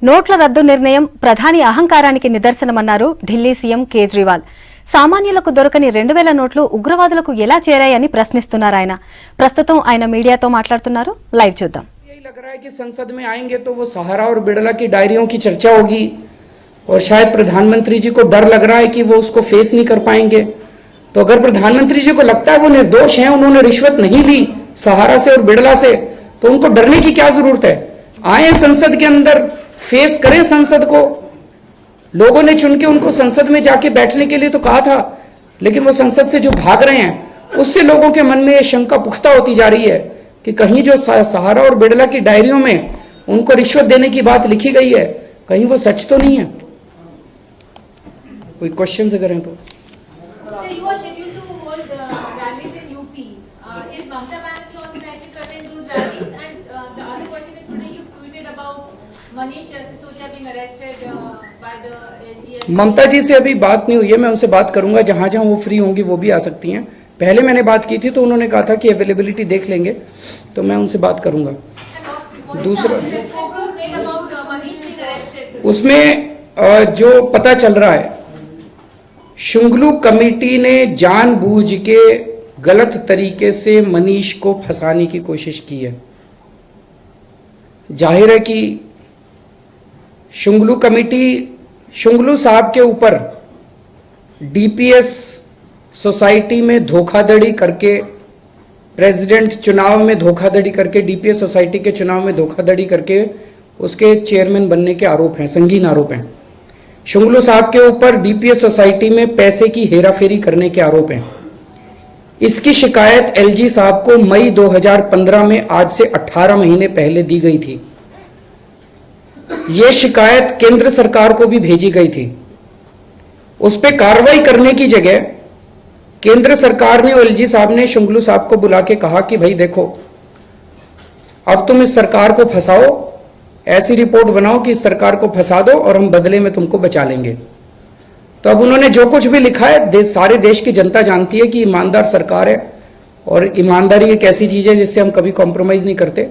నోట్ల రద్దు నిర్ణయం ప్రధాని అహంకారానికి నిదర్శనమన్నారు ఢిల్లీ సీఎం కేజ్రీవాల్. సామాన్యులకు దొరకని 2000 నోట్లు ఉగ్రవాదులకు ఎలా చేరాయని ప్రశ్నిస్తున్నారు ఆయన. ప్రస్తుతం ఆయన మీడియాతో మాట్లాడుతున్నారు. లైవ్ చూద్దాం. लग रहा है कि संसद में आएंगे तो वो सहारा और बिड़ला की डायरियों की चर्चा होगी और शायद प्रधानमंत्री जी को डर लग रहा है कि वो उसको फेस नहीं कर पाएंगे। तो अगर प्रधानमंत्री जी को लगता है वो निर्दोष हैं, उन्होंने रिश्वत नहीं ली सहारा से और बिड़ला से, तो उनको डरने की क्या जरूरत है। आए संसद के अंदर, फेस करें संसद को। लोगों ने चुन के उनको संसद में जाके बैठने के लिए तो कहा था, लेकिन वो संसद से जो भाग रहे हैं उससे लोगों के मन में ये शंका पुख्ता होती जा रही है कि कहीं जो सहारा और बिड़ला की डायरियों में उनको रिश्वत देने की बात लिखी गई है, कहीं वो सच तो नहीं है। कोई क्वेश्चन अगर हैं तो ममता जी से अभी बात नहीं हुई है, मैं उनसे बात करूंगा। जहां जहां वो फ्री होंगी वो भी आ सकती हैं। पहले मैंने बात की थी तो उन्होंने कहा था कि अवेलेबिलिटी देख लेंगे, तो मैं उनसे बात करूंगा। दूसरा, उसमें जो पता चल रहा है, शुंगलू कमेटी ने जानबूझ के गलत तरीके से मनीष को फंसाने की कोशिश की है। जाहिर है कि शुंगलू कमेटी शुंगलू साहब के ऊपर डीपीएस सोसाइटी में धोखाधड़ी करके, प्रेसिडेंट चुनाव में धोखाधड़ी करके, डीपीएस सोसाइटी के चुनाव में धोखाधड़ी करके उसके चेयरमैन बनने के आरोप हैं, संगीन आरोप हैं। शुंगलू साहब के ऊपर डीपीएस सोसाइटी में पैसे की हेराफेरी करने के आरोप हैं। इसकी शिकायत एलजी साहब को मई 2015 में, आज से 18 महीने पहले दी गई थी। यह शिकायत केंद्र सरकार को भी भेजी गई थी। उस पर कार्रवाई करने की जगह केंद्र सरकार ने और एलजी साहब ने शुंगलू साहब को बुला के कहा कि भाई देखो, अब तुम इस सरकार को फंसाओ, ऐसी रिपोर्ट बनाओ कि इस सरकार को फंसा दो और हम बदले में तुमको बचा लेंगे। तो अब उन्होंने जो कुछ भी लिखा है, सारे देश की जनता जानती है कि ईमानदार सरकार है और ईमानदारी एक ऐसी चीज है जिससे हम कभी कॉम्प्रोमाइज नहीं करते।